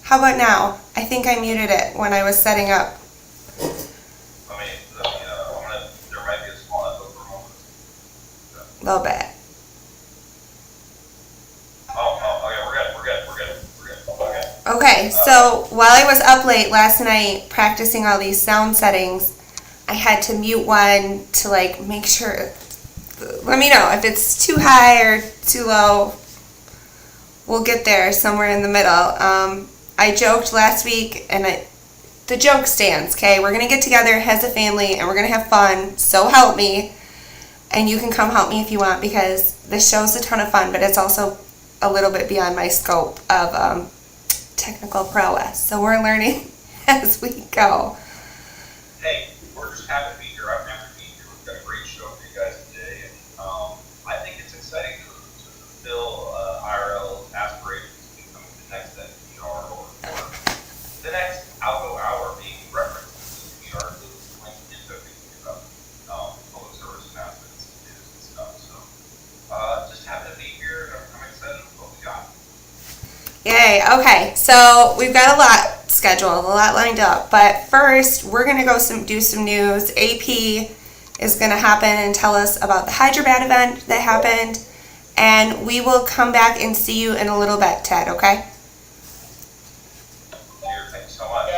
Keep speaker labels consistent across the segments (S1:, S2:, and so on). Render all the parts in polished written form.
S1: How about now? I think I muted it when I was setting up.
S2: There might be a small echo for a moment.
S1: A little bit.
S2: Okay, we're good.
S1: Okay, so while I was up late last night practicing all these sound settings, I had to mute one to make sure. Let me know if it's too high or too low. We'll get there somewhere in the middle. I joked last week, and the joke stands, okay? We're going to get together as a family, and we're going to have fun, so help me. And you can come help me if you want, because this show's a ton of fun, but it's also a little bit beyond my scope of technical prowess. So we're learning as we go.
S2: Hey, we're just happy to be here. I'm happy to be here. We've got a great show for you guys today, and I think it's exciting to fulfill IRL aspirations to become the next NPR or the next Algo Hour being referenced as NPR is LinkedIn thinking about public service announcements and news and stuff. So just happy to be here, and I'm excited about what we got.
S1: Yay, okay, so we've got a lot scheduled, a lot lined up, but first we're going to go do some news. AP is going to happen and tell us about the Hyderabad event that happened, and we will come back and see you in a little bit, Ted, okay?
S2: Here, thanks so much.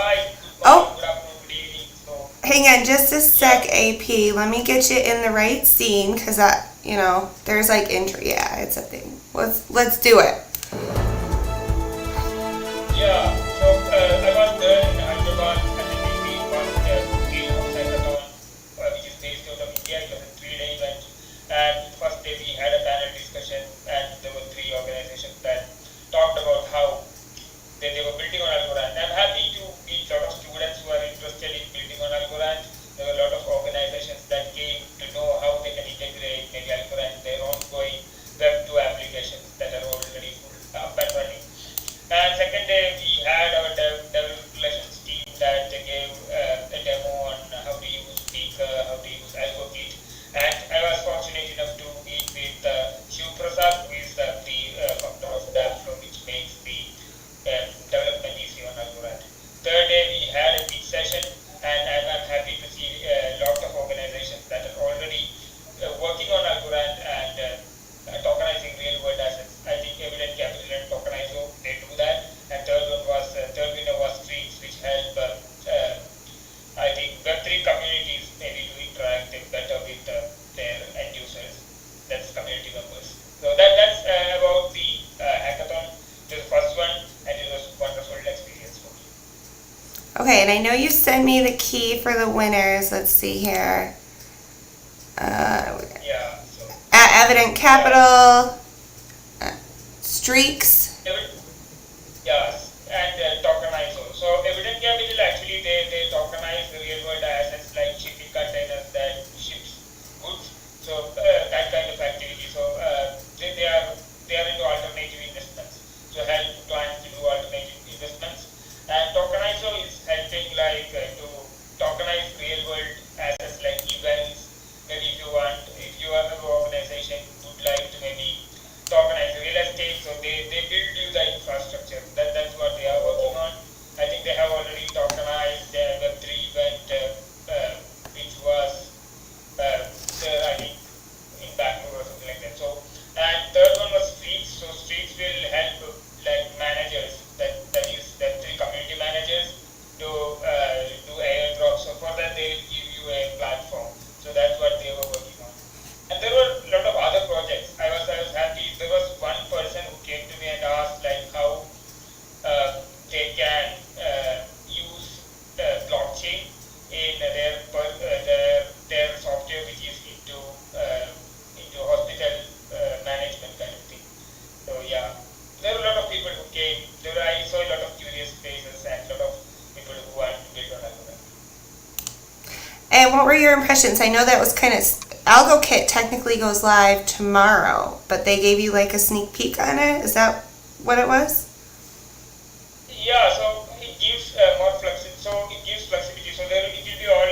S3: Hi.
S1: Oh.
S3: Good afternoon, good evening. So,
S1: Hang on just a sec, AP. Let me get you in the right scene, because there's intro. Yeah, it's a thing. Let's do it.
S3: I was there in Hyderabad attending the first Greenhouse Hackathon, which is based out of India. It was a 3-day event. And first day we had a panel discussion, and there were 3 organizations that talked about how they were building on Algorand. I'm happy to meet a lot of students who are interested in building on Algorand. There were a lot of organizations that came to know how they can integrate maybe Algorand, their ongoing Web 2 applications that are already up and running. And second day, we had our development relations team that gave a demo on how to use Speaker, how to use Algo Kit. And I was fortunate enough to meet with Shiv Prasad, who is the founder of Dabflow, which makes the development easy on Algorand. Third day, we had a pitch session, and I'm happy to see a lot of organizations that are already working on Algorand and tokenizing real world assets. I think Evident Capital and Tokenizo, they do that. And third winner was Streets, which help I think Web3 communities maybe to interact better with their end users. That's community members. So that's about the hackathon. It was the first one, and it was a wonderful experience for me.
S1: Okay, and I know you sent me the key for the winners. Let's see here. At Evident Capital, Streaks.
S3: Yes, and Tokenizo. So Evident Capital actually they tokenize the real world assets like shipping containers that ships goods. So that kind of activity. So they are into alternative investments. So help clients to do alternative investments. And Tokenizo is helping to tokenize real world assets like events. Maybe if you have an organization would like to maybe tokenize real estate, so they build you the infrastructure. That's what they are working on. I think they have already tokenized their Web3 event, which was I think in Bangalore or something like that. So, and third one was Streets. So Streets will help managers that use Web3 community managers to do airdrops. So for that they give you a platform. So that's what they were working on. And there were a lot of other projects. I was happy. There was one person who came to me and asked how they can use blockchain in their software, which is into hospital management kind of thing. So yeah, there were a lot of people who came. I saw a lot of curious faces and a lot of people who want to build on Algorand.
S1: And what were your impressions? I know that was kind of Algo Kit technically goes live tomorrow, but they gave you a sneak peek on it. Is that what it was?
S3: Yeah, so it gives more flexibility. So it gives flexibility. So it will be all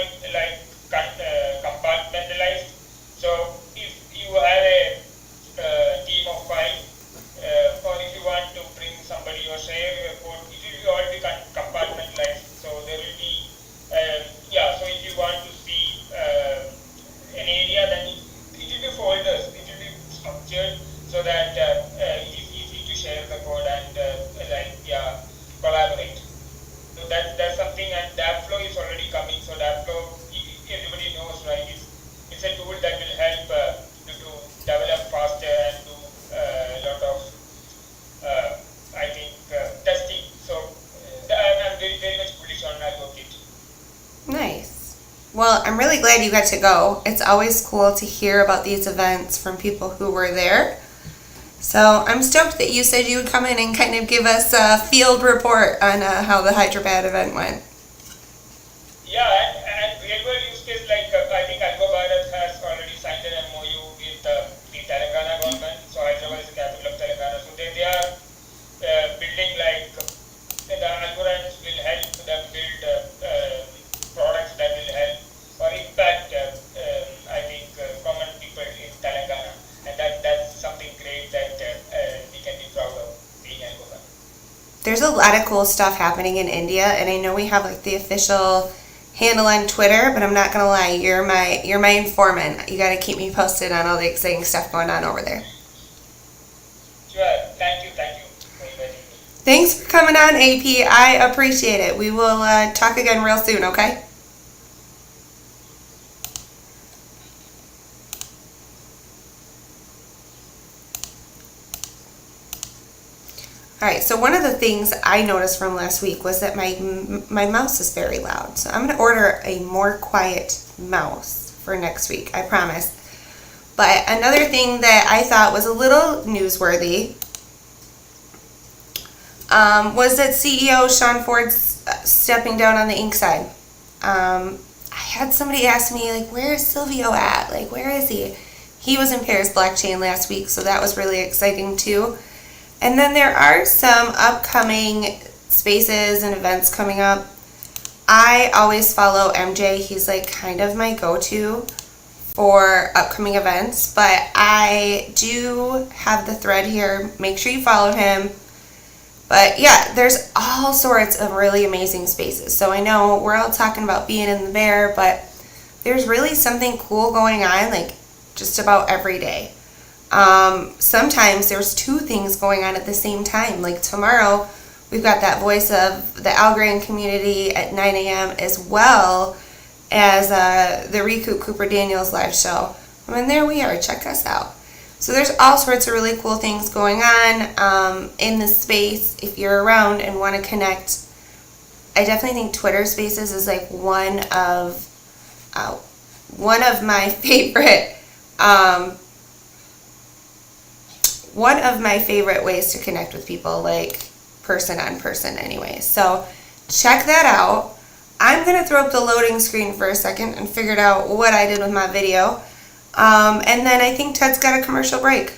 S3: compartmentalized. So if you have a team of 5, or if you want to bring
S1: Well, I'm really glad you got to go. It's always cool to hear about these events from people who were there. So I'm stoked that you said you would come in and kind of give us a field report on how the Hyderabad event went.
S3: Yeah, and real world use case like I think Algo Hour has already signed an MOU with the Telangana government. So Hyderabad is the capital of Telangana. So they are building like the algorithms will help them build products that will help or impact I think common people in Telangana, and that's something great that we can be proud of being Algo Hour.
S1: There's a lot of cool stuff happening in India, and I know we have like the official handle on Twitter, but I'm not gonna lie, you're my informant. You gotta keep me posted on all the exciting stuff going on over there.
S3: Sure, thank you for inviting me.
S1: Thanks for coming on, AP. I appreciate it. We will talk again real soon, okay? All right, so one of the things I noticed from last week was that my mouse is very loud. So I'm going to order a more quiet mouse for next week, I promise. But another thing that I thought was a little newsworthy was that CEO Sean Ford's stepping down on the ink side. I had somebody ask me, like, where is Silvio at? Like, where is he? He was in Paris Blockchain last week, so that was really exciting too. And then there are some upcoming spaces and events coming up. I always follow MJ. He's like kind of my go-to for upcoming events, but I do have the thread here. Make sure you follow him. But yeah, there's all sorts of really amazing spaces. So I know we're all talking about being in the bear, but there's really something cool going on like just about every day. Sometimes there's two things going on at the same time. Like tomorrow, we've got that Voice of the Algorand community at 9 a.m. as well as the Recoup Cooper Daniels live show. And there we are. Check us out. So there's all sorts of really cool things going on in the space. If you're around and want to connect, I definitely think Twitter Spaces is like one of my favorite. One of my favorite ways to connect with people, like person on person anyway. So check that out. I'm going to throw up the loading screen for a second and figure out what I did with my video. And then I think Ted's got a commercial break.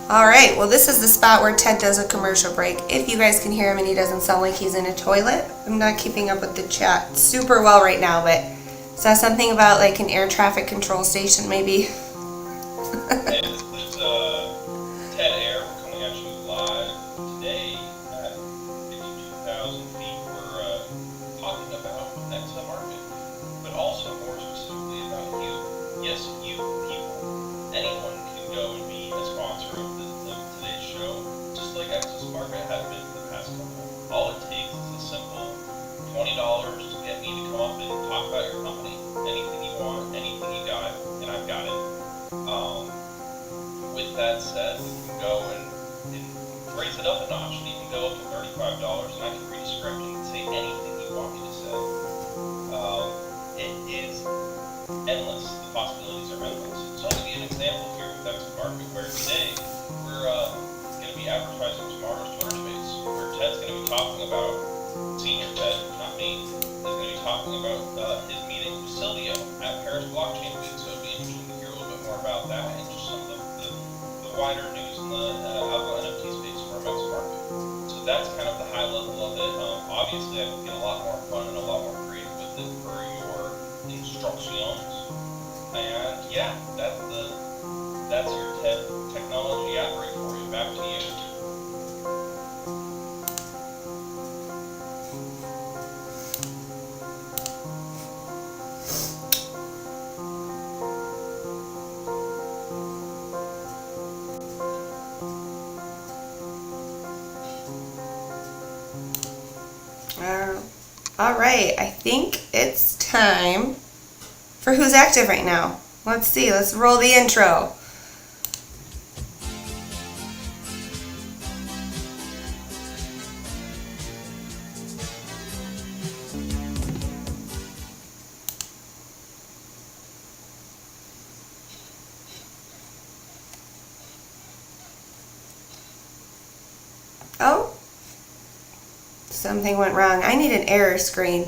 S1: Alright, well this is the spot where Ted does a commercial break. If you guys can hear him and he doesn't sound like he's in a toilet. I'm not keeping up with the chat super well right now, but saw something about like an air traffic control station maybe.
S2: Hey, this is Ted Air. We're coming at you live today at 52,000 feet. We're talking about next market, but also more specifically about you. Yes, you people. Anyone can go and be a sponsor of today's show, just like Access Market had been for the past couple. All it takes is a simple $20 to get me to come up and talk about your company. Anything you want, anything you got, and I've got it. it up a notch and even go up to $35, and I can read a script and say anything you want me to say. It is endless. The possibilities are endless. So I'll give you an example here with X Market, where today we're going to be advertising tomorrow's Twitter space, where Ted's going to be talking about, senior Ted, not me, is going to be talking about his meeting with Silvio at Paris Blockchain Week. So it'll be interesting to hear a little bit more about that and just some of the wider news in the Algo NFT space for X Market. So that's kind of the high level of it. Obviously, I can get a lot more fun and a lot more creative with it for your instructions. And yeah, that's your TED technology outbreak for you. Back to you.
S1: All right, I think it's time for Who's Active right now. Let's see, let's roll the intro. Oh, something went wrong. I need an error screen.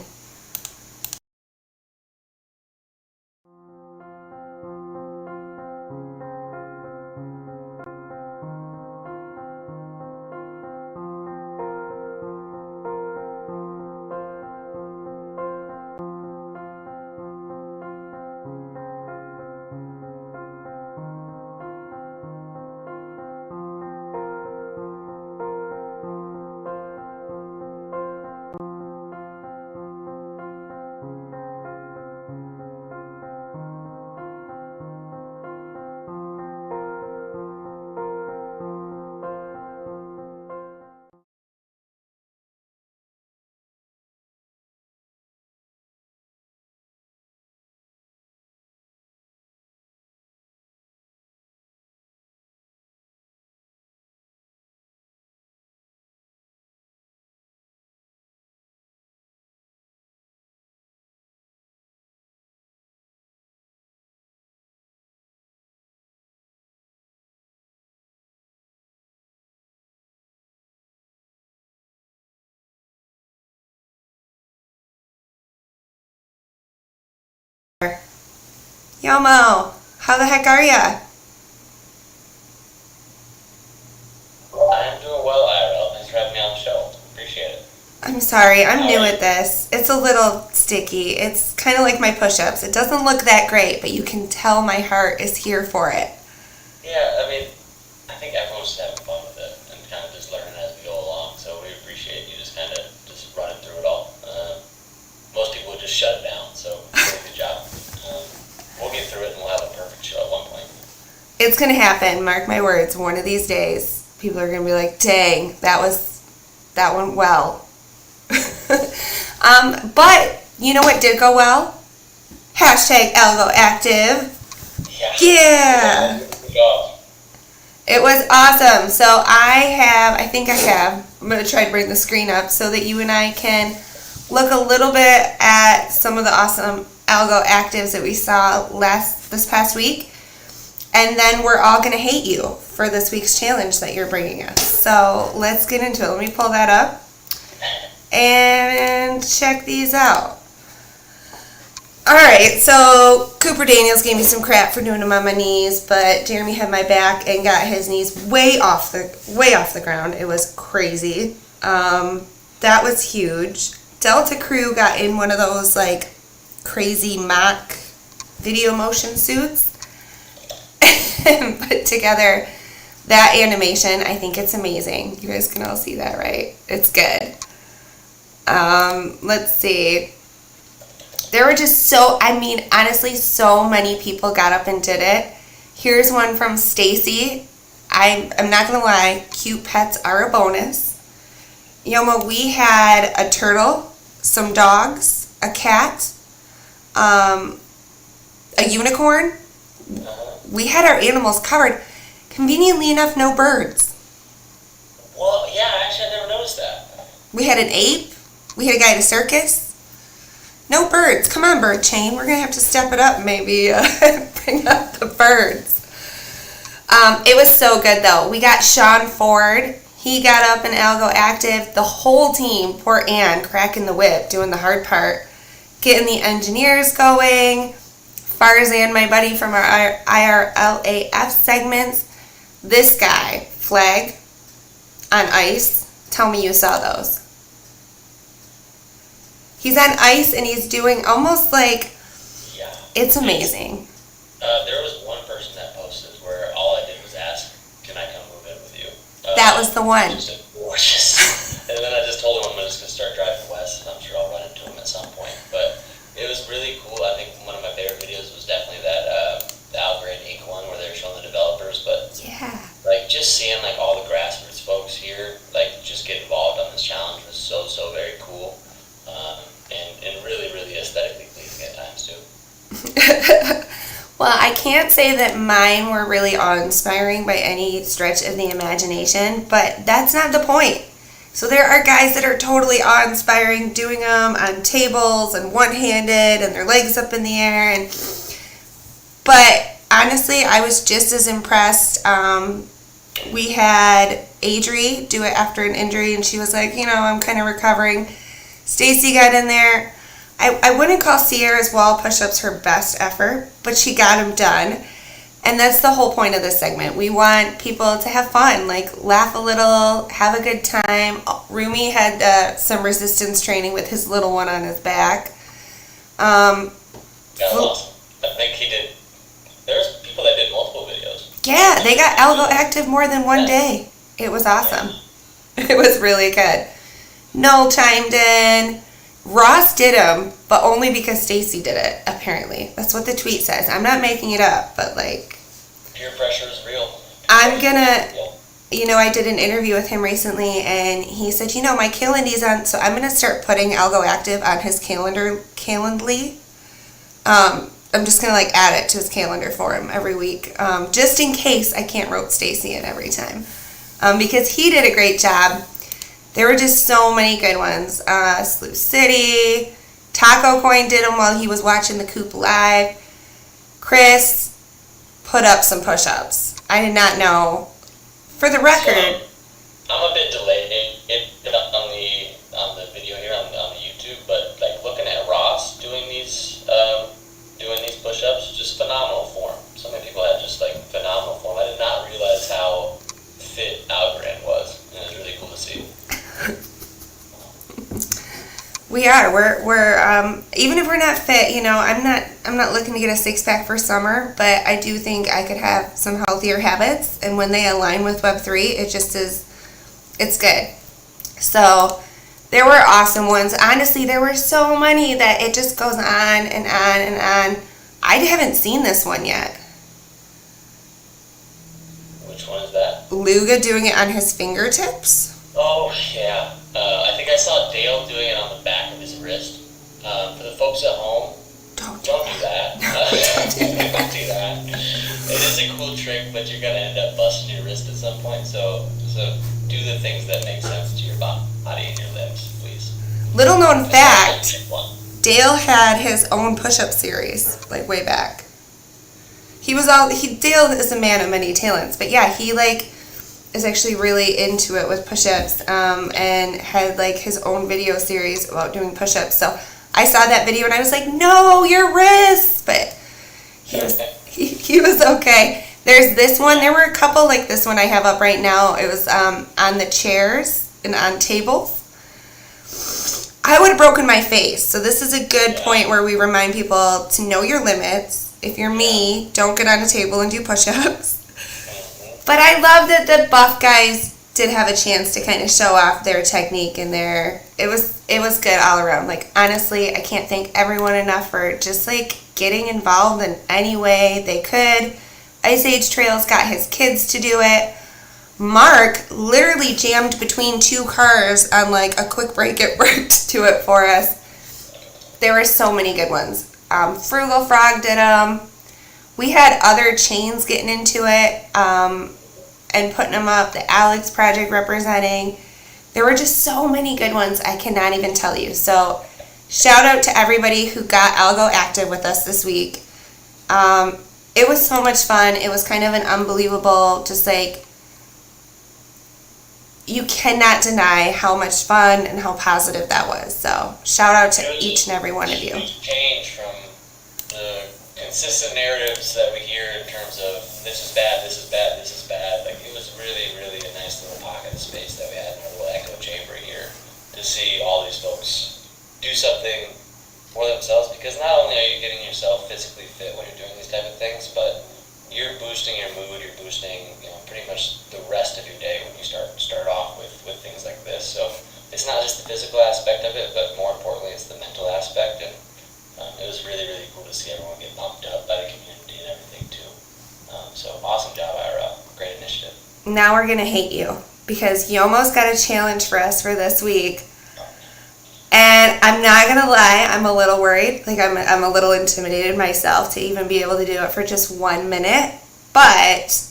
S1: Yomo, how the heck are ya?
S4: I'm doing well, IRL. Thanks for having me on the show. Appreciate it.
S1: I'm sorry, I'm new at this. It's a little sticky. It's kind of like my push-ups. It doesn't look that great, but you can tell my heart is here for it.
S4: Yeah, I mean, I think everyone's just having fun with it and kind of just learning as we go along, so we appreciate you just kind of just running through it all. Most people would just shut it down, so good job. We'll get through it and we'll have a perfect show at one point.
S1: It's going to happen, mark my words. One of these days, people are going to be like, dang, that went well. But you know what did go well? Hashtag Algo Active. Yeah. It was awesome. So I think I have. I'm going to try to bring the screen up so that you and I can look a little bit at some of the awesome Algo Actives that we saw this past week. And then we're all going to hate you for this week's challenge that you're bringing us. So let's get into it. Let me pull that up and check these out. Alright, so Cooper Daniels gave me some crap for doing them on my knees, but Jeremy had my back and got his knees way off the ground. It was crazy. That was huge. Delta Crew got in one of those like crazy mock video motion suits and put together that animation. I think it's amazing. You guys can all see that, right? It's good. Let's see. There were just honestly, so many people got up and did it. Here's one from Stacy. I'm not going to lie, cute pets are a bonus. Yoma, we had a turtle, some dogs, a cat, a unicorn. We had our animals covered. Conveniently enough, no birds.
S4: Well, Actually, I never noticed that.
S1: We had an ape. We had a guy at a circus. No birds. Come on, bird chain. We're going to have to step it up, maybe bring up the birds. It was so good, though. We got Sean Ford. He got up in Algo Active. The whole team, poor Ann, cracking the whip, doing the hard part, getting the engineers going. Farzan, my buddy from our IRLAF segments. This guy, Flag, on ice. Tell me you saw those. He's on ice and he's doing almost like,
S4: Yeah.
S1: it's amazing.
S4: There was one person that posted where all I did was ask, "Can I come move in with you?"
S1: That was the one.
S4: Just like, gorgeous. And then I just told him I'm just gonna start driving west, and I'm sure I'll run into him at some point. But it was really cool. I think one of my favorite videos was definitely that the Algorand Inc. one where they were showing the developers. But
S1: Yeah.
S4: like just seeing like all the grassroots folks here like just get involved on this challenge was so very cool, and really aesthetically pleasing at times too.
S1: Well, I can't say that mine were really awe-inspiring by any stretch of the imagination, but that's not the point. So there are guys that are totally awe-inspiring doing them on tables and one-handed and their legs up in the air. But honestly, I was just as impressed. We had Adri do it after an injury, and she was like, I'm kind of recovering. Stacy got in there. I wouldn't call Sierra's wall push-ups her best effort, but she got them done. And that's the whole point of this segment. We want people to have fun, like laugh a little, have a good time. Rumi had some resistance training with his little one on his back.
S4: That was awesome. I think he did. There's people that did multiple videos.
S1: Yeah, they got Algo active more than one day. It was awesome. It was really good. Noel chimed in. Ross did them, but only because Stacy did it, apparently. That's what the tweet says. I'm not making it up, but like...
S4: Peer pressure is real.
S1: I'm gonna... I did an interview with him recently, and he said, my Calendly's on, so I'm gonna start putting Algo Active on his Calendly. I'm just gonna add it to his calendar for him every week, just in case I can't rope Stacy in every time, because he did a great job. There were just so many good ones. Sluice City, Taco Coin did them while he was watching the Coop live. Chris put up some push-ups. I did not know. For the record,
S4: I'm a bit delayed on the video here on the YouTube, but looking at Ross doing these push-ups, just phenomenal form. So many people had just phenomenal form. I did not realize how fit Algorand was, and it was really cool to see.
S1: we are. We're even if we're not fit, I'm not looking to get a six-pack for summer, but I do think I could have some healthier habits, and when they align with Web3, it just is, it's good. So there were awesome ones. Honestly, there were so many that it just goes on and on and on. I haven't seen this one yet.
S4: Which one is that?
S1: Luga doing it on his fingertips.
S4: Oh, yeah. I think I saw Dale doing it on the back of his wrist. For the folks at home, don't do that. Don't do that. It is a cool trick, but you're going to end up busting your wrist at some point. So do the things that make sense to your body and your limbs, please.
S1: Little known fact, Dale had his own push-up series, way back. Dale is a man of many talents, but yeah, he is actually really into it with push-ups, and had his own video series about doing push-ups. So I saw that video and I was like, no, your wrists, but he was okay. There's this one. There were a couple like this one I have up right now. It was on the chairs and on tables. I would have broken my face. So this is a good point where we remind people to know your limits. If you're me, don't get on a table and do push-ups. But I love that the buff guys did have a chance to kind of show off their technique and it was good all around. Honestly, I can't thank everyone enough for just getting involved in any way they could. Ice Age Trails got his kids to do it. Mark literally jammed between two cars on a quick break at work to do it for us. There were so many good ones. Frugal Frog did them. We had other chains getting into it and putting them up. The Alex Project representing. There were just so many good ones, I cannot even tell you. So shout out to everybody who got Algo active with us this week. It was so much fun. It was kind of an unbelievable, just like, you cannot deny how much fun and how positive that was. So shout out to each and every one of you.
S4: Huge change from the consistent narratives that we hear in terms of this is bad, this is bad, this is bad. Like, it was really, really a nice little pocket of space that we had in our little echo chamber here to see all these folks do something for themselves, because not only are you getting yourself physically fit when you're doing these type of things, but you're boosting your mood, you're boosting, pretty much the rest of your day when you start off with things like this. So it's not just the physical aspect of it, but more importantly, it's the mental aspect. And it was really, really cool to see everyone get pumped up by the community and everything too. So awesome job, IRL. Great initiative.
S1: Now we're gonna hate you because you almost got a challenge for us for this week. And I'm not gonna lie, I'm a little worried. Like, I'm a little intimidated myself to even be able to do it for just 1 minute. But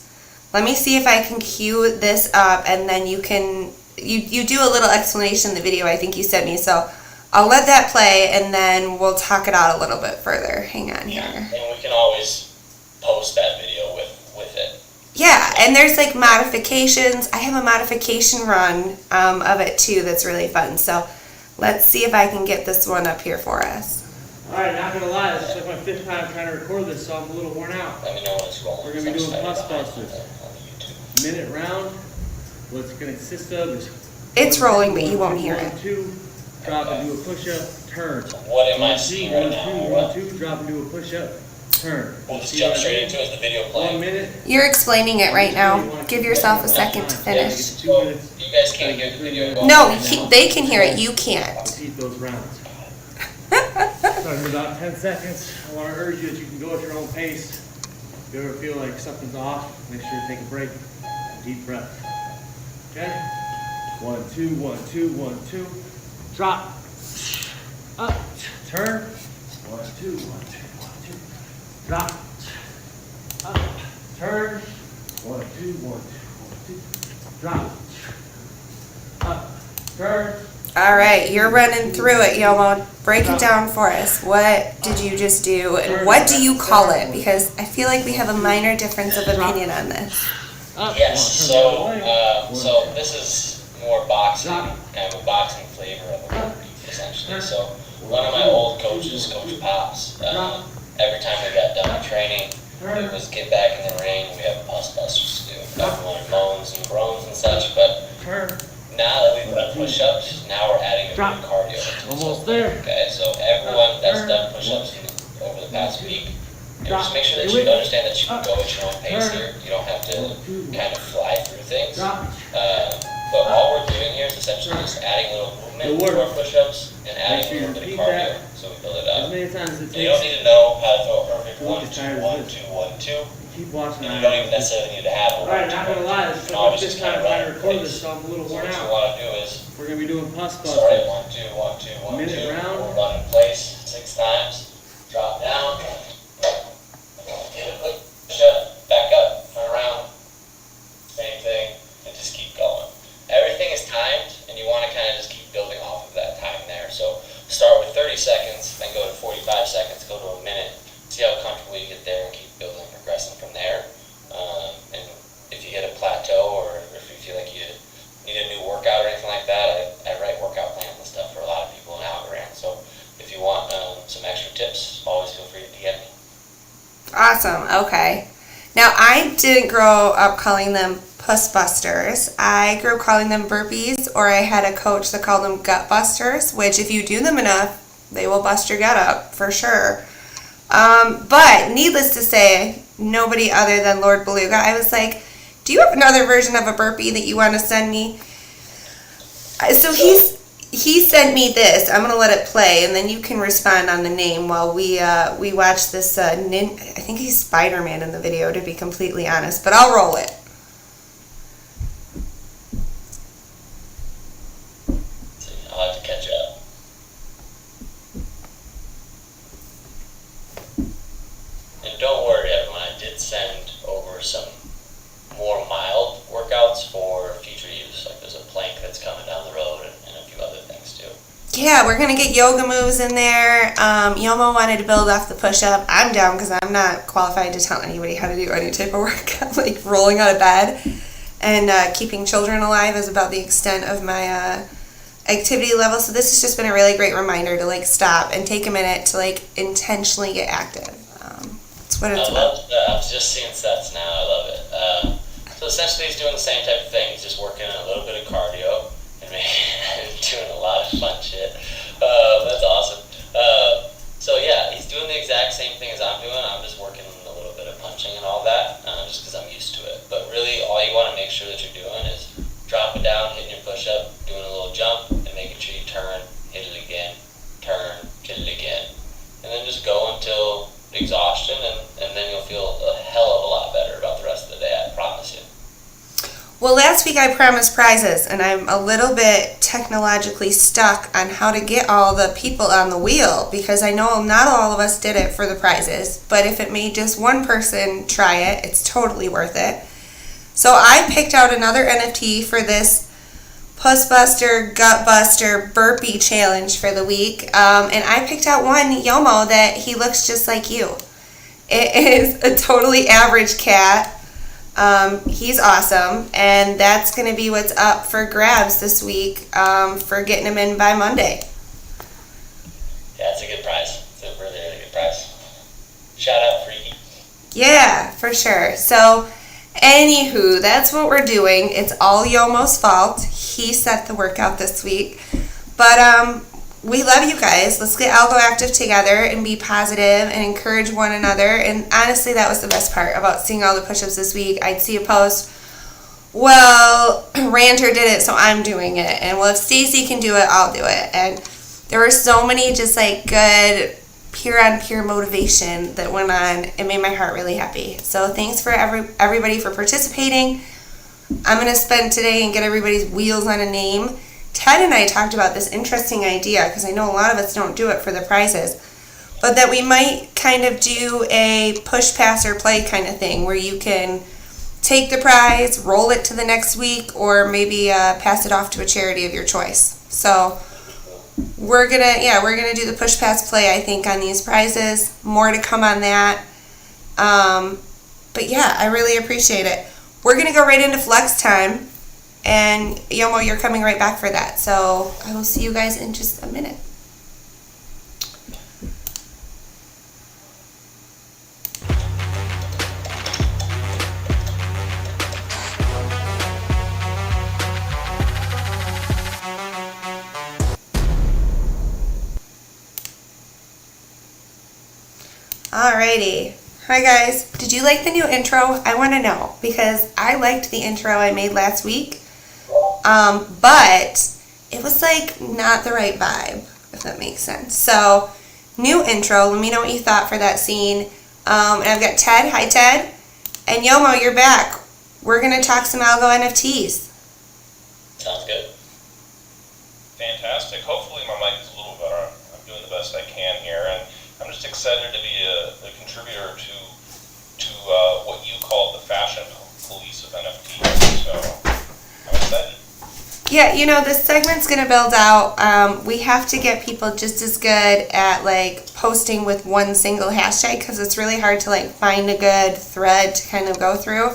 S1: let me see if I can cue this up, and then you can you do a little explanation in the video I think you sent me. So I'll let that play, and then we'll talk it out a little bit further. Hang on here.
S4: And we can always post that video with it.
S1: Yeah, and there's like modifications. I have a modification run of it too that's really fun. So let's see if I can get this one up here for us.
S5: Alright, not gonna lie, this is like my 5th time trying to record this, so I'm a little worn out.
S4: Let me know when it's rolling.
S5: We're gonna be doing plus
S4: on
S5: busters.
S4: the YouTube.
S5: Minute round. What it's gonna consist of is
S1: It's rolling, but you won't hear
S5: 1,
S1: it.
S5: 2, drop and do a push-up, turn.
S4: What am I
S5: 1, 2,
S4: seeing right
S5: 1,
S4: now?
S5: 2, 1, 2, drop and do a push-up, turn.
S4: We'll just jump straight into it. Is the video
S5: 1
S4: playing?
S5: minute.
S1: You're explaining it right now. Give yourself a second to finish.
S5: 2 minutes.
S4: You guys can't get the video going.
S1: No, they can hear it. You can't.
S5: Repeat those rounds. Starting in about 10 seconds. I want to urge you that you can go at your own pace. If you ever feel like something's off, make sure you take a break. Deep breath. Okay? 1, 2, 1, 2, 1, 2. Drop. Up. Turn. 1, 2, 1, 2, 1, 2. Drop. Up. Turn. 1, 2, 1, 2, 1, 2. Drop. Up. Turn.
S1: All right, you're running through it, Yomo. Break it down for us. What did you just do, and what do you call it? Because I feel like we have a minor difference of opinion on this.
S5: Up.
S4: Yes, so this is more boxing, kind of a boxing flavor of a word, essentially. So one of my old coaches, Coach Pops, every time we got done training, it was get back in the ring, we have pus busters to do. Everyone moans and groans and such, but now that we've done push-ups, now we're adding a bit of cardio to it.
S5: Almost there.
S4: Okay, so everyone that's done push-ups over the past week, just make sure that you understand that you can go at your own pace here. You don't have to kind of fly through things. But all we're doing here is essentially just adding a little movement to our push-ups and adding a little bit of cardio, so we build it up.
S5: As many times as it
S4: And you don't
S5: takes.
S4: need to know how to throw a perfect 1, 2, 1, 2, 1, 2.
S5: Keep watching.
S4: And you don't even necessarily need to have a 1, 2, 1, 2.
S5: Alright, not gonna lie, this is
S4: You can
S5: like my
S4: always
S5: 5th
S4: just
S5: time
S4: kind of
S5: trying
S4: run
S5: to
S4: at
S5: record
S4: pace.
S5: this, so I'm a little
S4: So
S5: worn
S4: what you
S5: out.
S4: want to do is
S5: We're gonna be doing plus
S4: start at
S5: busters.
S4: 1, 2, 1, 2, 1,
S5: Minute
S4: 2.
S5: round.
S4: We'll run in place 6 times. Drop down. Get a quick push-up. Back up. Turn around. Same thing. And just keep going. Everything is timed, and you want to kind of just keep building off of that time there. So start with 30 seconds, then go to 45 seconds, go to a minute. See how comfortable you get there, and keep building, progressing from there. And if you hit a plateau, or if you feel like you need a new workout or anything like that, I write workout plans and stuff for a lot of people in Algorand. So if you want some extra tips, always feel free to DM me.
S1: Awesome. Okay. Now, I didn't grow up calling them puss busters. I grew up calling them burpees, or I had a coach that called them gut busters, which if you do them enough, they will bust your gut up for sure. But needless to say, nobody other than Lord Beluga, I was like, do you have another version of a burpee that you want to send me? So he sent me this. I'm gonna let it play, and then you can respond on the name while we watch this. I think he's Spider-Man in the video, to be completely honest, but I'll roll it.
S4: I'll have to catch up. And don't worry, everyone, I did send over some more mild workouts for future use. Like there's a plank that's coming down the road
S1: Yeah, we're gonna get yoga moves in there. Yomo wanted to build off the push-up. I'm down because I'm not qualified to tell anybody how to do any type of workout. Like rolling out of bed and keeping children alive is about the extent of my activity level. So this has just been a really great reminder to like stop and take a minute to like intentionally get active. That's what it's about.
S4: I'm just seeing sets now. I love it. So essentially, he's doing the same type of thing. He's just working a little bit of cardio and doing a lot of fun shit. That's awesome. So yeah, he's doing the exact same thing as I'm doing. I'm just working a little bit of punching and all that, just because I'm used to it. But really, all you want to make sure that you're doing is dropping down, hitting your push-up, doing a little jump, and making sure you turn, hit it again, turn, hit it again. And then just go until exhaustion, and then you'll feel a hell of a lot better about the rest of the day, I promise you.
S1: Well, last week I promised prizes, and I'm a little bit technologically stuck on how to get all the people on the wheel, because I know not all of us did it for the prizes, but if it made just one person try it, it's totally worth it. So I picked out another NFT for this Puss Buster, Gut Buster, Burpee Challenge for the week, and I picked out one, Yomo, that he looks just like you. It is a totally average cat. He's awesome, and that's going to be what's up for grabs this week for getting him in by Monday.
S4: Yeah, it's a good prize. It's a really, really good prize. Shout out, Freaky.
S1: Yeah, for sure. So, anywho, that's what we're doing. It's all Yomo's fault. He set the workout this week. But we love you guys. Let's get Algo active together and be positive and encourage one another. And honestly, that was the best part about seeing all the push-ups this week. I'd see a post, well, Ranter did it, so I'm doing it. And well, if Stacy can do it, I'll do it. And there were so many just like good peer-on-peer motivation that went on. It made my heart really happy. So thanks for everybody for participating. I'm going to spend today and get everybody's wheels on a name. Ted and I talked about this interesting idea, because I know a lot of us don't do it for the prizes, but that we might kind of do a push, pass, or play kind of thing where you can take the prize, roll it to the next week, or maybe pass it off to a charity of your choice. So we're gonna do the push, pass, play, I think, on these prizes. More to come on that. But yeah, I really appreciate it. We're gonna go right into flex time. And Yomo, you're coming right back for that. So I will see you guys in just a minute. Alrighty. Hi guys. Did you like the new intro? I want to know, because I liked the intro I made last week. But it was like not the right vibe, if that makes sense. So, new intro. Let me know what you thought for that scene. And I've got Ted. Hi, Ted. And Yomo, you're back. We're going to talk some Algo NFTs.
S4: Sounds good.
S2: Fantastic. Hopefully my mic is a little better. I'm doing the best I can here, and I'm just excited to be a contributor to what you call the fashion police of NFTs. So I'm excited.
S1: Yeah, you know, this segment's going to build out. We have to get people just as good at, like, posting with one single hashtag, because it's really hard to, like, find a good thread to kind of go through.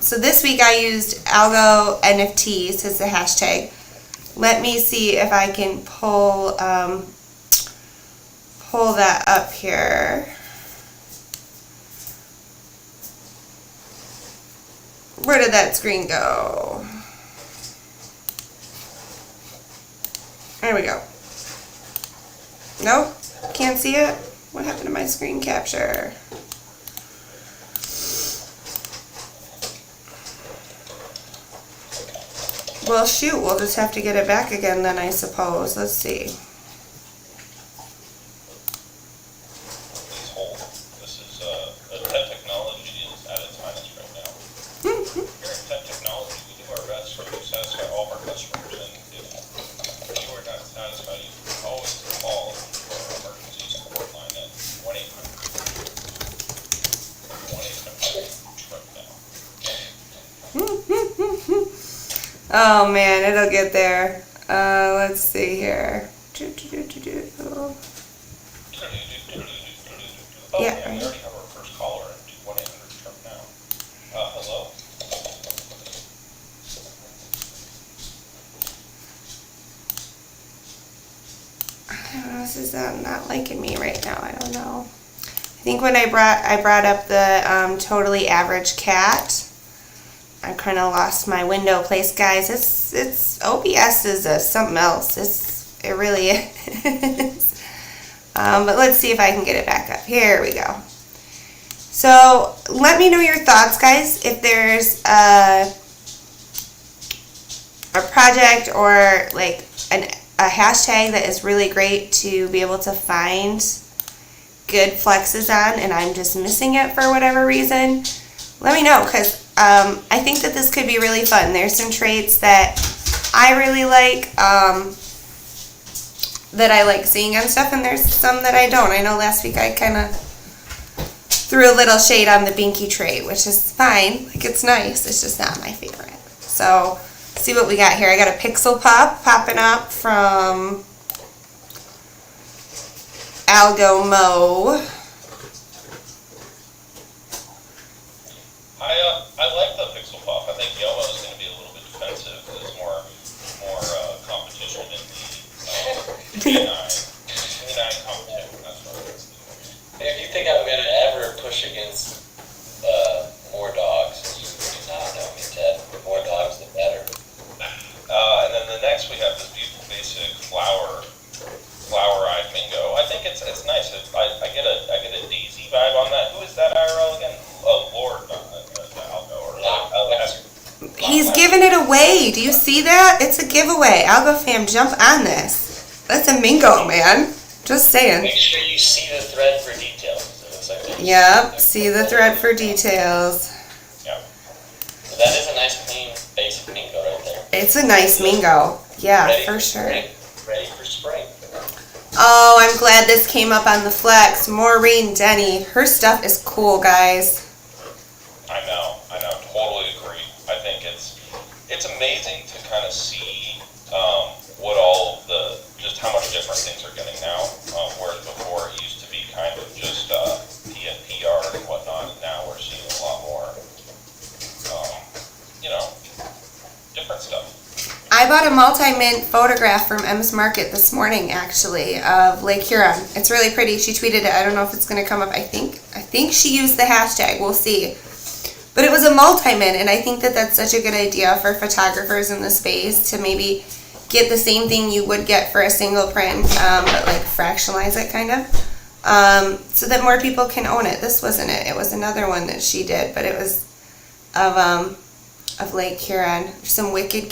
S1: So this week I used Algo NFTs as the hashtag. Let me see if I can pull that up here. Where did that screen go? There we go. Nope, can't see it. What happened to my screen capture? Well, shoot, we'll just have to get it back again then, I suppose. Let's see.
S2: Please hold. This is TED Technology is at its finest right now. Here at TED Technology, we do our best to satisfy all of our customers, and if you are not satisfied, you can always call our emergency support line at 1-800 right now.
S1: Oh man, it'll get there. Let's see here.
S2: Oh,
S1: Yeah.
S2: yeah, we already have our first caller at 1-800 Trump now. Hello?
S1: I don't know, this is not liking me right now. I don't know. I think when I brought up the totally average cat, I kind of lost my window place, guys. It's OBS is something else. It really is. But let's see if I can get it back up. Here we go. So let me know your thoughts, guys. If there's a project or like a hashtag that is really great to be able to find good flexes on, and I'm just missing it for whatever reason, let me know, because I think that this could be really fun. There's some traits that I really like, that I like seeing on stuff, and there's some that I don't. I know last week I kind of threw a little shade on the Binky trait, which is fine. Like, it's nice. It's just not my favorite. So, see what we got here. I got a Pixel Pop popping up from Algo Mo.
S2: I like the Pixel Pop. I think Yellow is going to be a little bit defensive. There's more competition in the canine competition. That's what it is.
S4: If you think I'm going to ever push against more dogs, you do not know me, Ted. The more dogs, the better.
S2: And then the next we have this beautiful basic flower-eyed Mingo. I think it's nice. I get a Daisy vibe on that. Who is that IRL again? Lord.
S1: He's giving it away. Do you see that? It's a giveaway. Algo fam, jump on this. That's a Mingo, man. Just saying.
S4: Make sure you see the thread for details. It looks like
S1: Yep, see the thread for details.
S2: Yep.
S4: So that is a nice clean basic Mingo right there.
S1: It's a nice Mingo. Yeah,
S4: Ready
S1: for sure.
S4: spring. Ready for spring.
S1: Oh, I'm glad this came up on the flex. Maureen Denny. Her stuff is cool, guys.
S2: I know, totally agree. I think it's amazing to kind of see what just how much different things are getting now. Whereas before it used to be kind of just PNPR and whatnot, and now we're seeing a lot more, different stuff.
S1: I bought a multi-mint photograph from M's Market this morning, actually, of Lake Huron. It's really pretty. She tweeted it. I don't know if it's going to come up. I think she used the hashtag. We'll see. But it was a multi-mint, and I think that that's such a good idea for photographers in the space to maybe get the same thing you would get for a single print, but like fractionalize it kind of, so that more people can own it. This wasn't it. It was another one that she did, but it was of Lake Huron. Some wicked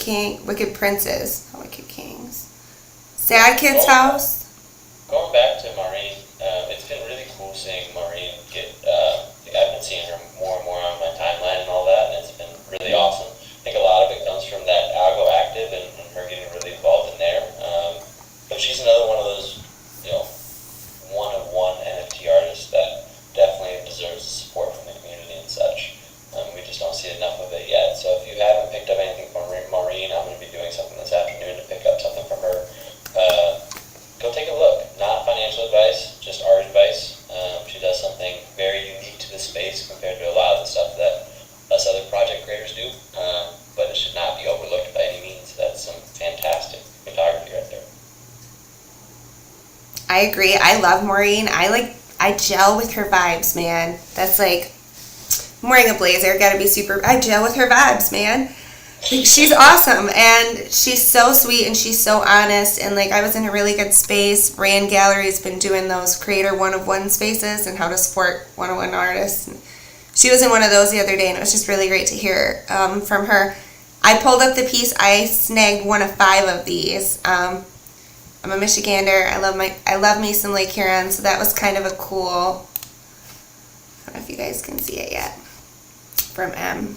S1: princes, not wicked kings. Sad Kid's House.
S4: Going back to Maureen, it's been really cool seeing Maureen get, I've been seeing her more and more on my timeline and all that, and it's been really awesome. I think a lot of it comes from that Algo Active and her getting really involved in there. But she's another one of those, one-of-one NFT artists that definitely deserves the support from the community and such. We just don't see enough of it yet. So if you haven't picked up anything from Maureen, I'm going to be doing something this afternoon to pick up something from her. Go take a look. Not financial advice, just art advice. She does something very unique to the space compared to a lot of the stuff that us other project creators do. But it should not be overlooked by any means. That's some fantastic photography right there.
S1: I agree. I love Maureen. I gel with her vibes, man. That's like, I'm wearing a blazer. Gotta be super. I gel with her vibes, man. She's awesome, and she's so sweet, and she's so honest, and like I was in a really good space. Rand Gallery's been doing those creator one-of-one spaces and how to support one-of-one artists. And she was in one of those the other day, and it was just really great to hear from her. I pulled up the piece. I snagged one of 5 of these. I'm a Michigander. I love me some Lake Huron, so that was kind of a cool. I don't know if you guys can see it yet. From M.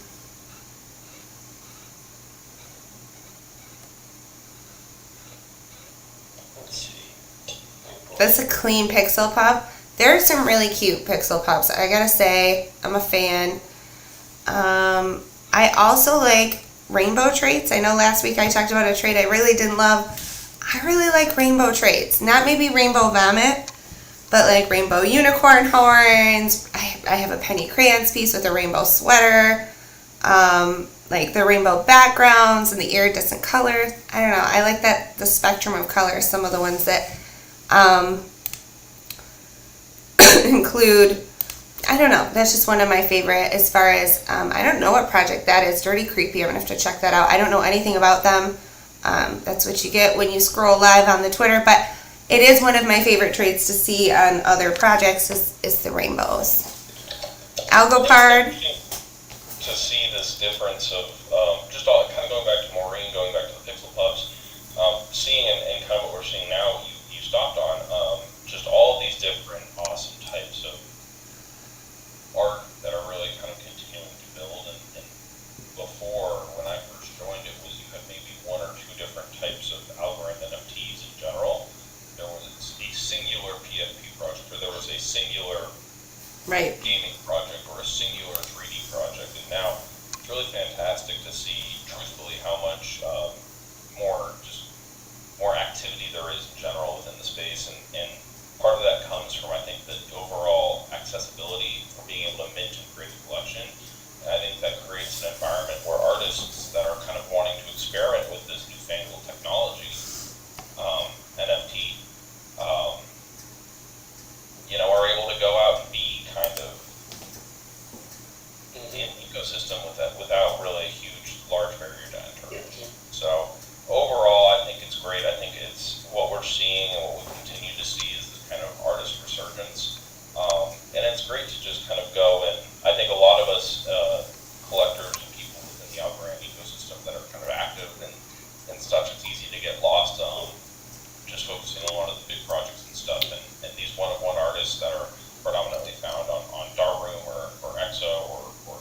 S1: That's a clean pixel pop. There are some really cute pixel pops. I gotta say, I'm a fan. I also like rainbow traits. I know last week I talked about a trait I really didn't love. I really like rainbow traits. Not maybe rainbow vomit, but like rainbow unicorn horns. I have a penny crayons piece with a rainbow sweater. Like the rainbow backgrounds and the iridescent colors. I don't know. I like the spectrum of colors. Some of the ones that include, I don't know. That's just one of my favorite as far as, I don't know what project that is. Dirty Creepy. I'm going to have to check that out. I don't know anything about them. That's what you get when you scroll live on the Twitter. But it is one of my favorite traits to see on other projects is the rainbows. Algopard.
S2: To see this difference of just all kind of going back to Maureen, going back to the Pixel Pups, seeing and kind of what we're seeing now, you stopped on just all of these different awesome types of art that are really kind of continuing to build. And before, when I first joined, it was you had maybe one or two different types of algorithm NFTs in general. There was a singular PFP project, or there was a singular
S1: Right.
S2: gaming project, or a singular 3D project. And now it's really fantastic to see, truthfully, how much more activity there is in general within the space. And part of that comes from, I think, the overall accessibility for being able to mint and create a collection. And I think that creates an environment where artists that are kind of wanting to experiment with this newfangled technology, NFT, are able to go out and be kind of in an ecosystem without really a huge, large barrier to enter. So overall, I think it's great. I think it's what we're seeing and what we continue to see is this kind of artist resurgence. And it's great to just kind of go, and I think a lot of us collectors and people within the Algorand ecosystem that are kind of active and stuff, it's easy to get lost just focusing on one of the big projects and stuff. And these one-of-one artists that are predominantly found on Darkroom or Exo or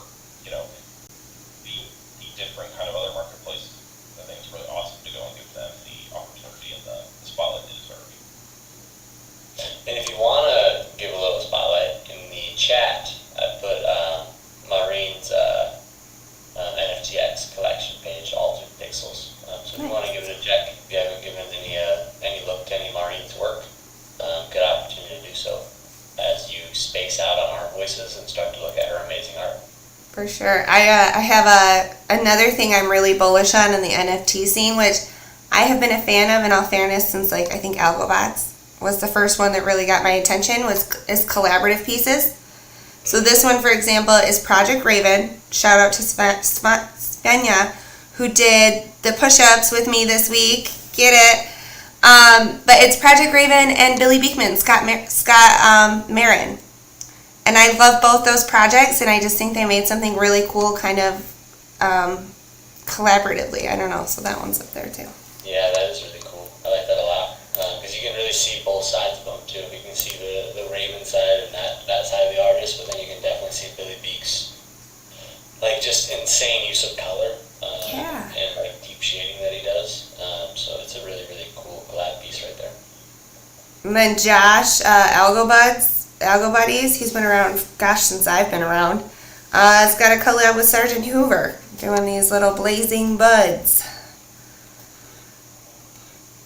S2: the different kind of other marketplaces. I think it's really awesome to go and give them the opportunity and the spotlight they deserve.
S4: And if you want to give a little spotlight in the chat, I put Maureen's NFTX collection page, Altered Pixels. So if you want to give it a check, if you haven't given any look to any Maureen's work, good opportunity to do so as you space out on our voices and start to look at her amazing art.
S1: For sure. I have another thing I'm really bullish on in the NFT scene, which I have been a fan of in all fairness since I think Algobots was the first one that really got my attention is collaborative pieces. So this one, for example, is Project Raven. Shout out to Svenja, who did the push-ups with me this week. Get it? But it's Project Raven and Billy Beekman, Scott Marin. And I love both those projects, and I just think they made something really cool kind of collaboratively. I don't know, so that one's up there too.
S4: Yeah, that is really cool. I like that a lot. Because you can really see both sides of them too. You can see the Raven side and that side of the artist, but then you can definitely see Billy Beek's just insane use of color and deep shading that he does. So it's a really, really cool collab piece right there.
S1: And then Josh, Algo Buddies, he's been around, since I've been around. It's got a collab with Sergeant Hoover, doing these little blazing buds.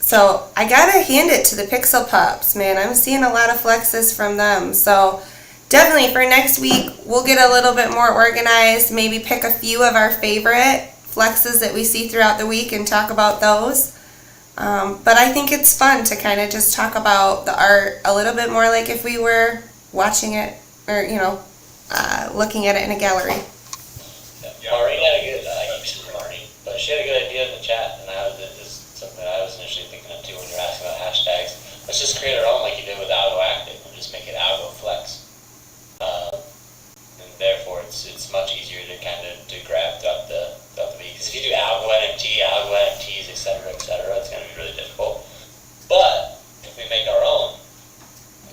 S1: So I gotta hand it to the Pixel Pups, man. I'm seeing a lot of flexes from them. So definitely for next week, we'll get a little bit more organized, maybe pick a few of our favorite flexes that we see throughout the week and talk about those. But I think it's fun to kind of just talk about the art a little bit more like if we were watching it or, looking at it in a gallery.
S4: Yeah. Maureen had a good, I keep saying Maureen, but she had a good idea in the chat, and this is something I was initially thinking of too when you were asking about hashtags. Let's just create our own like you did with Algo Active and just make it Algo Flex. And therefore it's much easier to kind of grab throughout the week. Because if you do Algo NFTs, etc., it's going to be really difficult. But if we make our own,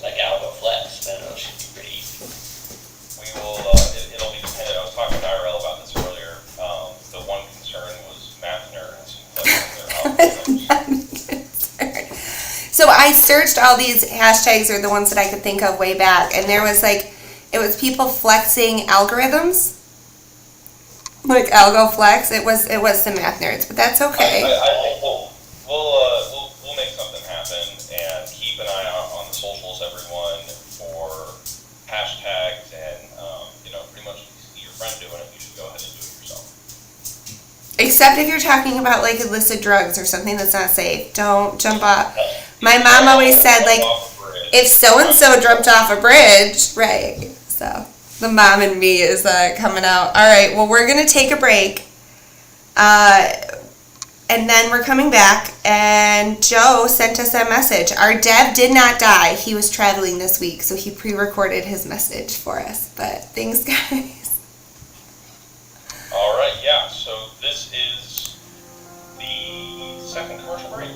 S4: like Algo Flex, then it should be pretty easy.
S2: We will, it'll be dependent. I was talking to IRL about this earlier. The one concern was math nerds and
S1: So I searched all these hashtags, or the ones that I could think of way back, and there was it was people flexing algorithms. Like Algo Flex, it was some math nerds, but that's okay.
S2: I think we'll make something happen and keep an eye out on the socials, everyone, for hashtags and pretty much if you see your friend doing it, you should go ahead and do it yourself.
S1: Except if you're talking about like illicit drugs or something that's not safe. Don't jump off. My mom always said like if so and so jumped off a bridge, right? So the mom in me is coming out. All right, well we're gonna take a break, and then we're coming back. And Joe sent us a message. Our Dev did not die. He was traveling this week, so he pre-recorded his message for us. But thanks, guys.
S2: All right, yeah. So this is the second commercial break.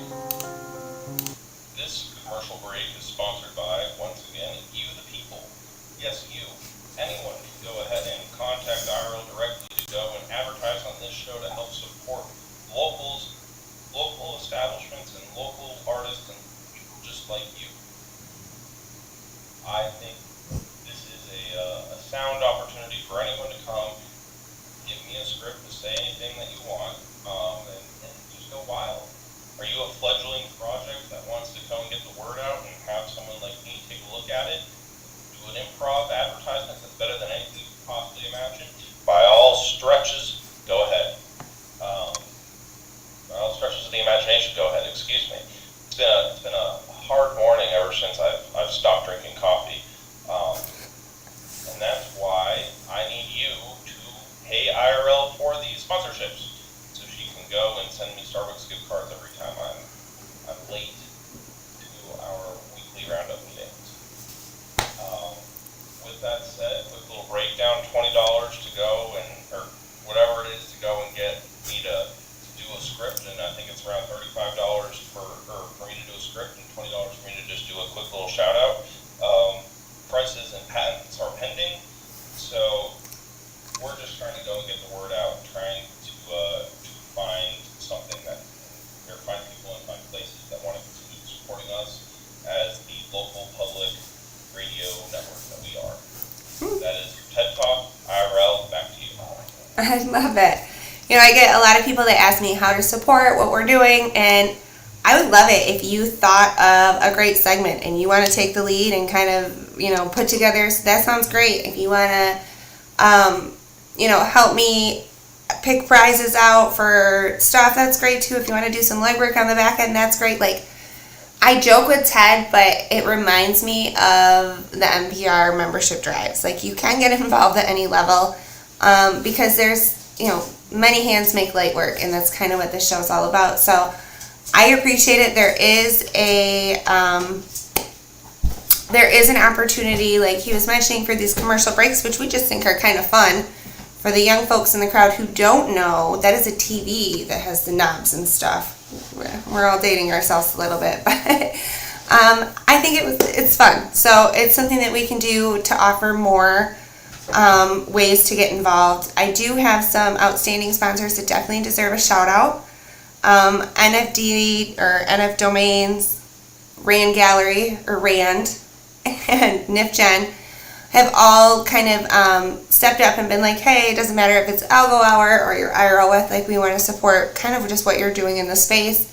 S2: This commercial break is sponsored by, once again, you the people. Yes, you. Anyone can go ahead and contact IRL directly to go and advertise on this show to help support local establishments and local artists and people just like you. I think this is a sound opportunity for anyone to come, give me a script to say anything that you want, and just go wild. Are you a fledgling project that wants to come and get the word out and have someone like me take a look at it, do an improv advertisement that's better than anything you could possibly imagine? By all stretches, go ahead. By all stretches of the imagination, go ahead. Excuse me. It's been a hard morning ever since I've stopped drinking coffee, and that's why I need you to pay IRL for the sponsorships, so she can go and send me Starbucks gift cards every time I'm late to our weekly roundup meetings. With that said, quick little breakdown: $20 to go or whatever it is to go and get me to do a script, and I think it's around $35 for me to do a script, and $20 for me to just do a quick little shout out. Prices and patents are pending, so we're just trying to go and get the word out, trying to find something or find people and find places that want to continue supporting us as the local public radio network that we are. That is TED Talk IRL. Back to you.
S1: I love it. I get a lot of people that ask me how to support what we're doing, and I would love it if you thought of a great segment and you want to take the lead and kind of, put together. That sounds great. If you want to, help me pick prizes out for stuff, that's great too. If you want to do some legwork on the back end, that's great. Like, I joke with Ted, but it reminds me of the NPR membership drives. Like, you can get involved at any level, because there's, many hands make light work, and that's kind of what this show is all about. So I appreciate it. There is an opportunity, like he was mentioning, for these commercial breaks, which we just think are kind of fun. For the young folks in the crowd who don't know, that is a TV that has the knobs and stuff. We're all dating ourselves a little bit, but I think it's fun. So it's something that we can do to offer more ways to get involved. I do have some outstanding sponsors that definitely deserve a shout out. NFD or NF Domains, Rand Gallery or Rand, and NifGen have all kind of stepped up and been like, hey, it doesn't matter if it's Algo Hour or your IRL with, like, we want to support kind of just what you're doing in the space.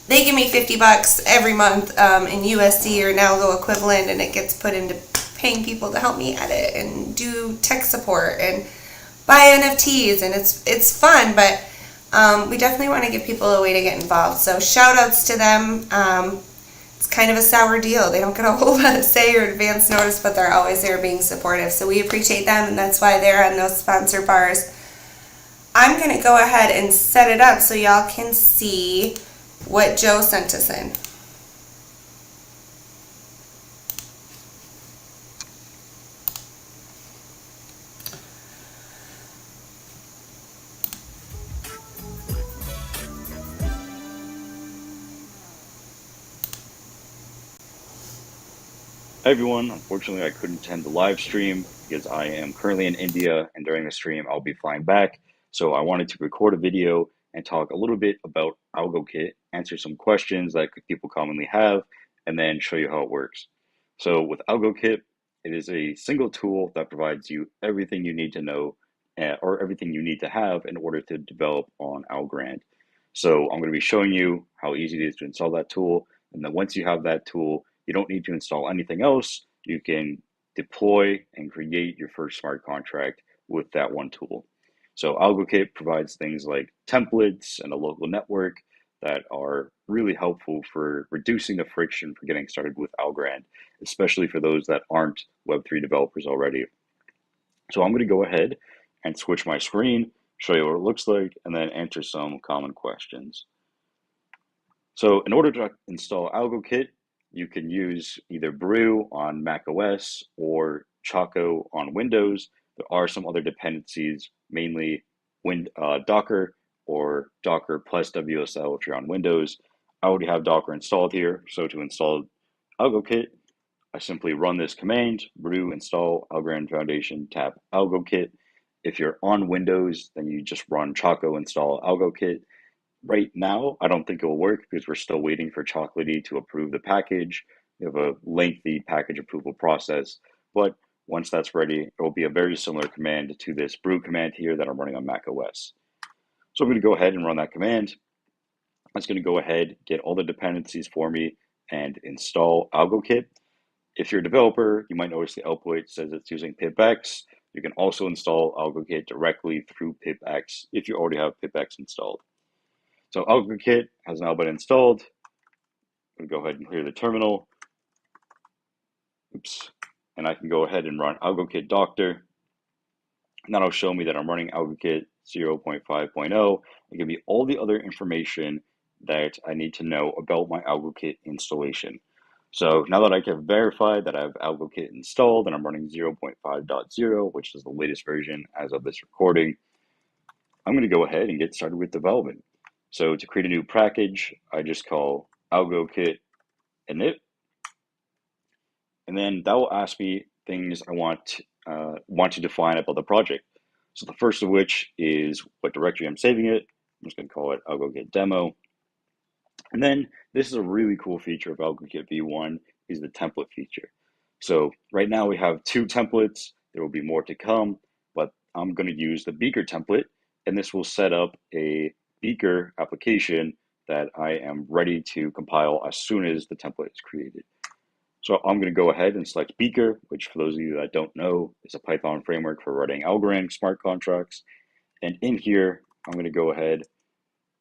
S1: They give me $50 every month in USD or an Algo equivalent, and it gets put into paying people to help me edit and do tech support and buy NFTs, and it's fun, but we definitely want to give people a way to get involved. So shout outs to them. It's kind of a sour deal. They don't get a whole lot of say or advance notice, but they're always there being supportive. So we appreciate them, and that's why they're on those sponsor bars. I'm going to go ahead and set it up so y'all can see what Joe sent us in.
S6: Hi everyone, unfortunately I couldn't attend the live stream because I am currently in India, and during the stream I'll be flying back. So I wanted to record a video and talk a little bit about AlgoKit, answer some questions that people commonly have, and then show you how it works. So with AlgoKit, it is a single tool that provides you everything you need to know or everything you need to have in order to develop on Algorand. So I'm going to be showing you how easy it is to install that tool. And then once you have that tool, you don't need to install anything else. You can deploy and create your first smart contract with that one tool. So AlgoKit provides things like templates and a local network that are really helpful for reducing the friction for getting started with Algorand, especially for those that aren't Web3 developers already. So I'm going to go ahead and switch my screen, show you what it looks like, and then answer some common questions. So in order to install AlgoKit, you can use either Brew on Mac OS or Choco on Windows. There are some other dependencies, mainly Docker or Docker plus WSL if you're on Windows. I already have Docker installed here, so to install AlgoKit, I simply run this command, brew install Algorand Foundation, tap AlgoKit. If you're on Windows, then you just run Choco install AlgoKit. Right now, I don't think it will work because we're still waiting for Chocolatey to approve the package. We have a lengthy package approval process, but once that's ready, it will be a very similar command to this brew command here that I'm running on Mac OS. So I'm going to go ahead and run that command. It's going to go ahead, get all the dependencies for me, and install AlgoKit. If you're a developer, you might notice the output says it's using pipx. You can also install AlgoKit directly through pipx if you already have pipx installed. So AlgoKit has now been installed. I'm going to go ahead and clear the terminal. Oops. And I can go ahead and run AlgoKit Doctor. And that'll show me that I'm running AlgoKit 0.5.0. It give me all the other information that I need to know about my AlgoKit installation. So now that I can verify that I have AlgoKit installed and I'm running 0.5.0, which is the latest version as of this recording, I'm going to go ahead and get started with development. So to create a new package, I just call AlgoKit init, and then that will ask me things I want to define about the project. So the first of which is what directory I'm saving it. I'm just going to call it AlgoKit demo. And then this is a really cool feature of AlgoKit v1 is the template feature. So right now we have 2 templates. There will be more to come, but I'm going to use the Beaker template, and this will set up a Beaker application that I am ready to compile as soon as the template is created. So I'm going to go ahead and select Beaker, which for those of you that don't know, is a Python framework for writing Algorand smart contracts. And in here, I'm going to go ahead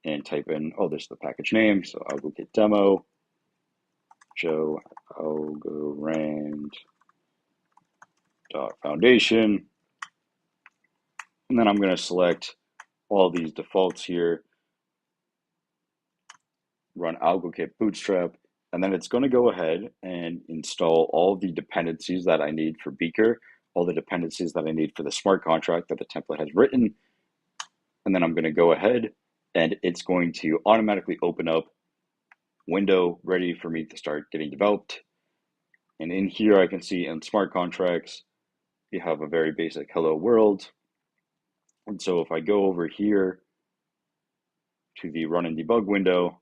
S6: and type in, there's the package name. So AlgoKit demo, show Algorand foundation. And then I'm going to select all these defaults here, run AlgoKit bootstrap, and then it's going to go ahead and install all the dependencies that I need for Beaker, all the dependencies that I need for the smart contract that the template has written. And then I'm going to go ahead and it's going to automatically open up window ready for me to start getting developed. And in here, I can see in smart contracts, you have a very basic hello world. And so if I go over here to the run and debug window,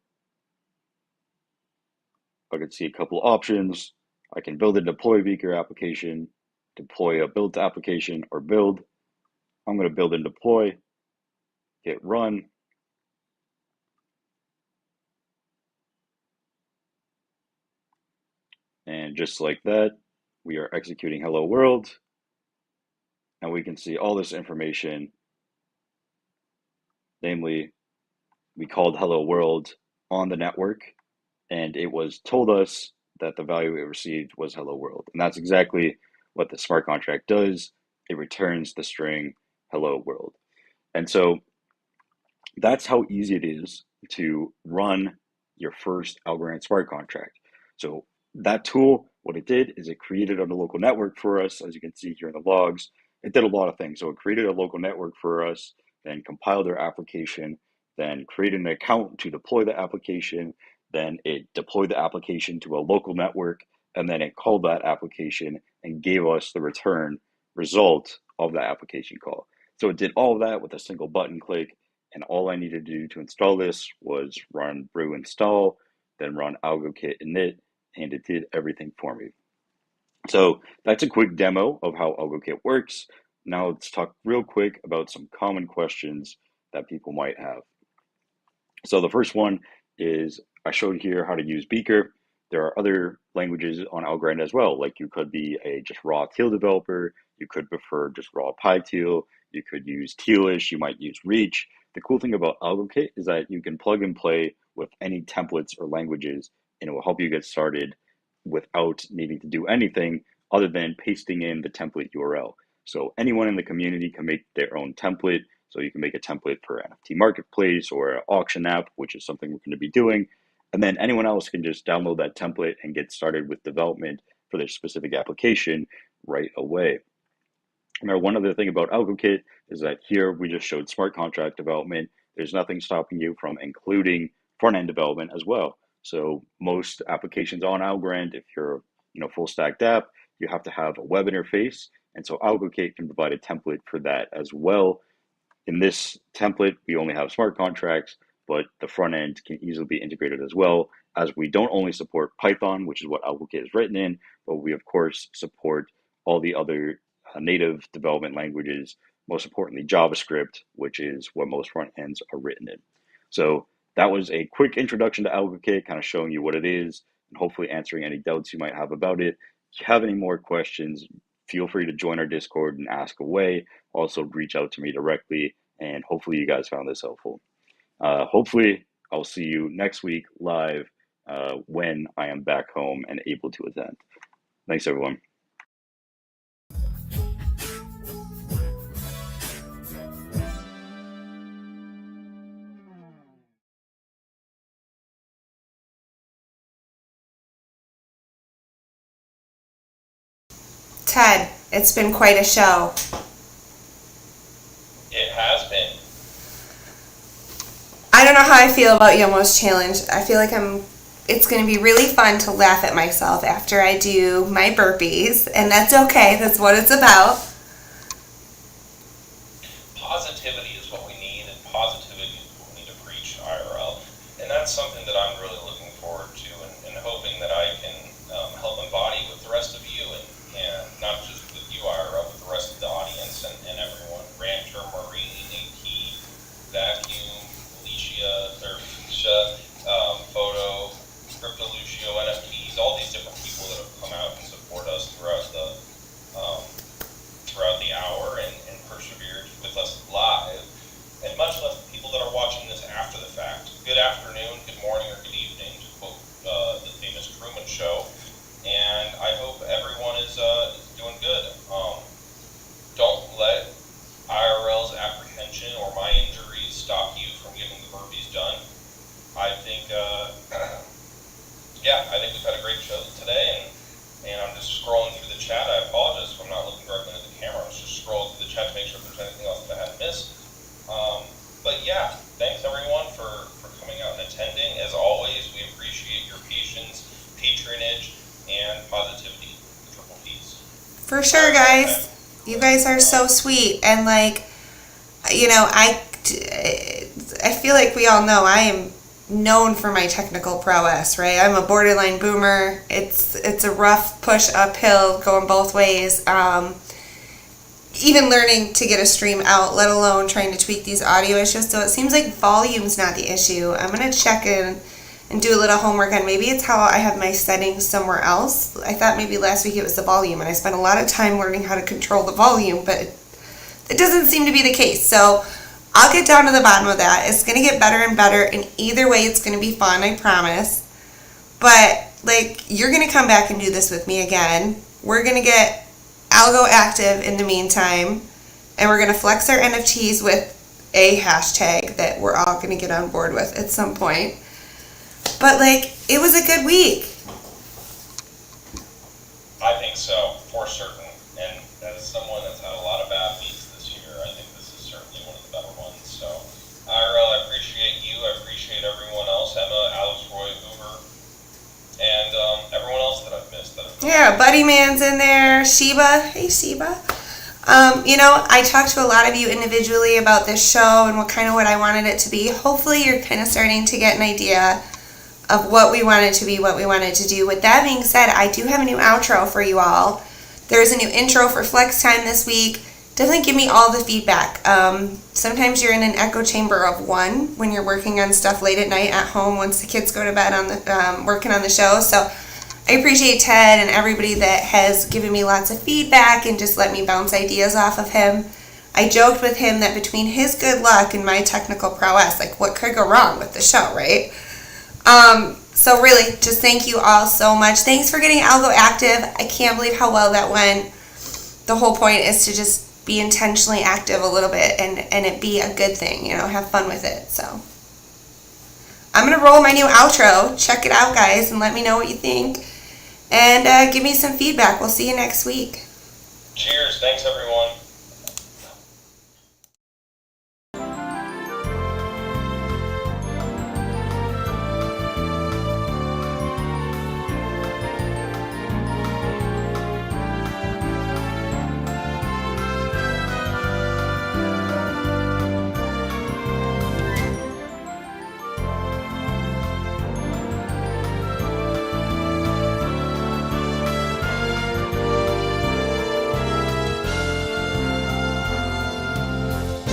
S6: I can see a couple options. I can build and deploy Beaker application, deploy a build application, or build. I'm going to build and deploy, hit run. And just like that, we are executing hello world. And we can see all this information. Namely, we called hello world on the network, and it was told us that the value it received was hello world. And that's exactly what the smart contract does. It returns the string hello world. And so that's how easy it is to run your first Algorand smart contract. So that tool, what it did is it created on the local network for us, as you can see here in the logs. It did a lot of things. So it created a local network for us, then compiled our application, then created an account to deploy the application, then it deployed the application to a local network, and then it called that application and gave us the return result of that application call. So it did all of that with a single button click, and all I needed to do to install this was run brew install, then run AlgoKit init, and it did everything for me. So that's a quick demo of how AlgoKit works. Now let's talk real quick about some common questions that people might have. So the first one is I showed here how to use Beaker. There are other languages on Algorand as well. Like you could be a just raw teal developer. You could prefer just raw PyTeal. You could use Tealish. You might use Reach. The cool thing about AlgoKit is that you can plug and play with any templates or languages, and it will help you get started without needing to do anything other than pasting in the template URL. So anyone in the community can make their own template. So you can make a template for NFT marketplace or an auction app, which is something we're going to be doing. And then anyone else can just download that template and get started with development for their specific application right away. Now, one other thing about AlgoKit is that here we just showed smart contract development. There's nothing stopping you from including front-end development as well. So most applications on Algorand, if you're full stack app, you have to have a web interface. And so AlgoKit can provide a template for that as well. In this template, we only have smart contracts, but the front end can easily be integrated as well, as we don't only support Python, which is what AlgoKit is written in, but we, of course, support all the other native development languages, most importantly, JavaScript, which is what most front ends are written in. So that was a quick introduction to AlgoKit, kind of showing you what it is and hopefully answering any doubts you might have about it. If you have any more questions, feel free to join our Discord and ask away. Also, reach out to me directly, and hopefully, you guys found this helpful. Hopefully, I'll see you next week live when I am back home and able to attend. Thanks, everyone.
S1: Ted, it's been quite a show.
S2: It has been.
S1: I don't know how I feel about Yomo's challenge. I feel like it's going to be really fun to laugh at myself after I do my burpees, and that's okay. That's what it's about.
S2: Positivity is what we need, and positivity is what we need to preach IRL. And that's something that I'm really looking forward to and hoping that I can help embody with the rest of you, and not just with you IRL, but the rest of the audience and everyone. Rancher, Maureen, AT, Vacuum, Alicia, Surfisha, Photo, Crypto Lucio, NFTs, all these different people that have come out and support us throughout the hour and persevered with us live, and much less the people that are watching this after the fact. Good afternoon, good morning, or good evening, to quote the famous Truman Show, and I hope everyone is doing good. Don't let IRL's apprehension or my injuries stop you from getting the burpees done. I think, I think we've had a great show today, and I'm just scrolling through the chat. I apologize if I'm not looking directly at the camera. I was just scrolling through the chat to make sure if there's anything else that I had missed. But yeah, thanks everyone for coming out and attending. As always, we appreciate your patience, patronage, and positivity, the triple P's.
S1: For sure, guys. You guys are so sweet, and I feel like we all know I am known for my technical prowess, right? I'm a borderline boomer. It's a rough push uphill going both ways. Even learning to get a stream out, let alone trying to tweak these audio issues. So it seems like volume's not the issue. I'm going to check in and do a little homework on maybe it's how I have my settings somewhere else. I thought maybe last week it was the volume, and I spent a lot of time learning how to control the volume, but it doesn't seem to be the case. So I'll get down to the bottom of that. It's going to get better and better, and either way it's going to be fun, I promise. But you're going to come back and do this with me again. We're going to get Algo active in the meantime, and we're going to flex our NFTs with a hashtag that we're all going to get on board with at some point. But it was a good week.
S2: I think so, for certain. And as someone that's had a lot of bad weeks this year, I think this is certainly one of the better ones. So, IRL, I appreciate you. I appreciate everyone else. Emma, Alex, Roy, Hoover, and everyone else that I've missed.
S1: Yeah, Buddy Man's in there. Sheba. Hey, Sheba. I talked to a lot of you individually about this show and what I wanted it to be. Hopefully, you're kind of starting to get an idea of what we wanted to be, what we wanted to do. With that being said, I do have a new outro for you all. There's a new intro for Flex Time this week. definitely give me all the feedback. Sometimes you're in an echo chamber of one when you're working on stuff late at night at home once the kids go to bed on the working on the show. So I appreciate Ted and everybody that has given me lots of feedback and just let me bounce ideas off of him. I joked with him that between his good luck and my technical prowess, like what could go wrong with the show, right? So really, just thank you all so much. Thanks for getting Algo active. I can't believe how well that went. The whole point is to just be intentionally active a little bit and it be a good thing, have fun with it. So I'm going to roll my new outro. Check it out, guys, and let me know what you think. And give me some feedback. We'll see you next week.
S2: Cheers. Thanks, everyone.